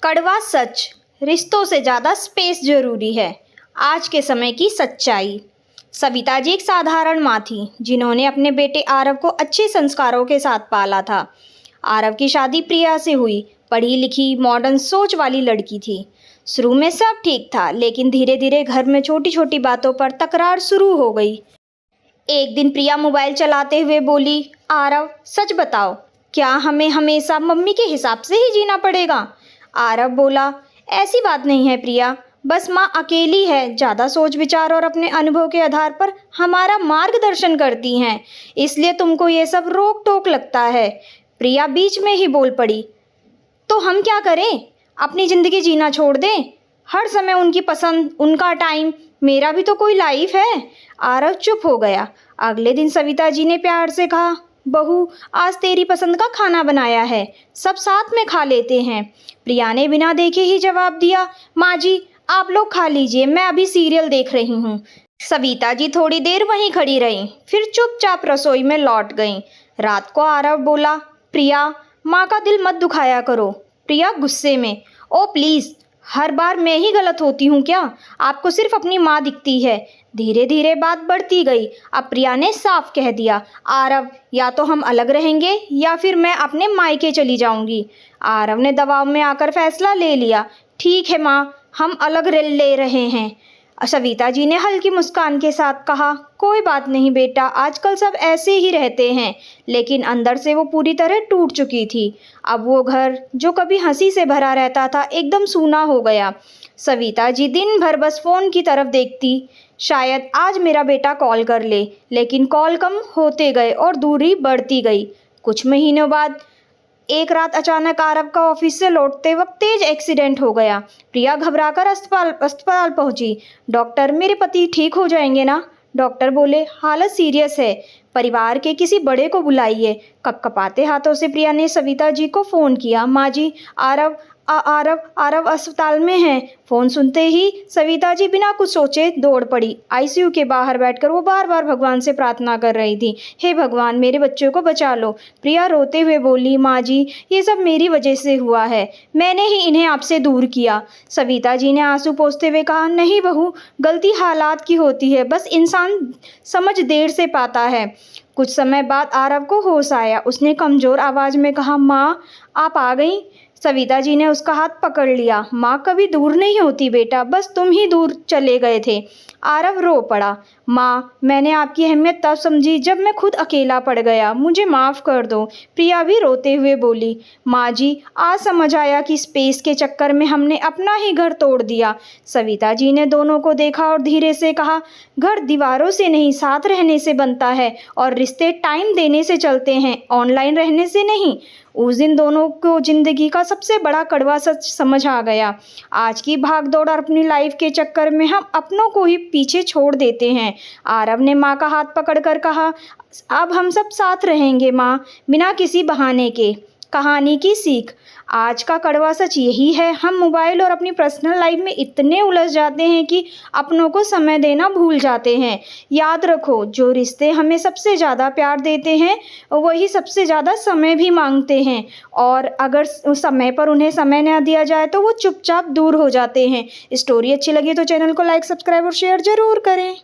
कड़वा सच, रिश्तों से ज़्यादा स्पेस जरूरी है। आज के समय की सच्चाई। सविता जी एक साधारण माँ थी जिन्होंने अपने बेटे आरव को अच्छे संस्कारों के साथ पाला था। आरव की शादी प्रिया से हुई। पढ़ी लिखी मॉडर्न सोच वाली लड़की थी। शुरू में सब ठीक था, लेकिन धीरे धीरे घर में छोटी छोटी बातों पर तकरार शुरू हो गई। एक दिन प्रिया मोबाइल चलाते हुए बोली, आरव सच बताओ, क्या हमें हमेशा मम्मी के हिसाब से ही जीना पड़ेगा? आरव बोला, ऐसी बात नहीं है प्रिया, बस माँ अकेली है, ज़्यादा सोच विचार और अपने अनुभव के आधार पर हमारा मार्गदर्शन करती हैं, इसलिए तुमको ये सब रोक टोक लगता है। प्रिया बीच में ही बोल पड़ी, तो हम क्या करें? अपनी ज़िंदगी जीना छोड़ दें? हर समय उनकी पसंद, उनका टाइम, मेरा भी तो कोई लाइफ है। आरव चुप हो गया। अगले दिन सविता जी ने प्यार से कहा, बहू आज तेरी पसंद का खाना बनाया है, सब साथ में खा लेते हैं। प्रिया ने बिना देखे ही जवाब दिया, माँ जी आप लोग खा लीजिए, मैं अभी सीरियल देख रही हूँ। सविता जी थोड़ी देर वहीं खड़ी रहीं, फिर चुपचाप रसोई में लौट गईं। रात को आरव बोला, प्रिया माँ का दिल मत दुखाया करो। प्रिया गुस्से में, ओ प्लीज़, हर बार मैं ही गलत होती हूँ क्या? आपको सिर्फ अपनी माँ दिखती है। धीरे धीरे बात बढ़ती गई। अब प्रिया ने साफ कह दिया, आरव या तो हम अलग रहेंगे या फिर मैं अपने मायके चली जाऊंगी। आरव ने दबाव में आकर फैसला ले लिया, ठीक है माँ, हम अलग ले रहे हैं। सविता जी ने हल्की मुस्कान के साथ कहा, कोई बात नहीं बेटा, आजकल सब ऐसे ही रहते हैं। लेकिन अंदर से वो पूरी तरह टूट चुकी थी। अब वो घर जो कभी हंसी से भरा रहता था एकदम सूना हो गया। सविता जी दिन भर बस फ़ोन की तरफ देखती, शायद आज मेरा बेटा कॉल कर ले। लेकिन कॉल कम होते गए और दूरी बढ़ती गई। कुछ महीनों बाद एक रात अचानक आरव का ऑफिस से लौटते वक्त तेज एक्सीडेंट हो गया। प्रिया घबराकर अस्पताल पहुंची। डॉक्टर, मेरे पति ठीक हो जाएंगे ना? डॉक्टर बोले, हालत सीरियस है, परिवार के किसी बड़े को बुलाइए। कपकपाते हाथों से प्रिया ने सविता जी को फ़ोन किया, माँ जी आरव आरव अस्पताल में है। फ़ोन सुनते ही सविता जी बिना कुछ सोचे दौड़ पड़ी। आईसीयू के बाहर बैठकर वो बार बार भगवान से प्रार्थना कर रही थी, हे भगवान मेरे बच्चों को बचा लो। प्रिया रोते हुए बोली, माँ जी ये सब मेरी वजह से हुआ है, मैंने ही इन्हें आपसे दूर किया। सविता जी ने आंसू पोंछते हुए कहा, नहीं बहू, गलती हालात की होती है, बस इंसान समझ देर से पाता है। कुछ समय बाद आरव को होश आया। उसने कमज़ोर आवाज़ में कहा, माँ आप आ गई? सविता जी ने उसका हाथ पकड़ लिया, माँ कभी दूर नहीं होती बेटा, बस तुम ही दूर चले गए थे। आरव रो पड़ा, माँ मैंने आपकी अहमियत तब समझी जब मैं खुद अकेला पड़ गया, मुझे माफ़ कर दो। प्रिया भी रोते हुए बोली, माँ जी आज समझ आया कि स्पेस के चक्कर में हमने अपना ही घर तोड़ दिया। सविता जी ने दोनों को देखा और धीरे से कहा, घर दीवारों से नहीं साथ रहने से बनता है, और रिश्ते टाइम देने से चलते हैं, ऑनलाइन रहने से नहीं। उस दिन दोनों को जिंदगी का सबसे बड़ा कड़वा सच समझ आ गया। आज की भागदौड़ और अपनी लाइफ के चक्कर में हम अपनों को ही पीछे छोड़ देते हैं। आरव ने माँ का हाथ पकड़कर कहा, अब हम सब साथ रहेंगे माँ, बिना किसी बहाने के। कहानी की सीख, आज का कड़वा सच यही है, हम मोबाइल और अपनी पर्सनल लाइफ में इतने उलझ जाते हैं कि अपनों को समय देना भूल जाते हैं। याद रखो, जो रिश्ते हमें सबसे ज़्यादा प्यार देते हैं वही सबसे ज़्यादा समय भी मांगते हैं, और अगर समय पर उन्हें समय न दिया जाए तो वो चुपचाप दूर हो जाते हैं। स्टोरी अच्छी लगी तो चैनल को लाइक, सब्सक्राइब और शेयर ज़रूर करें।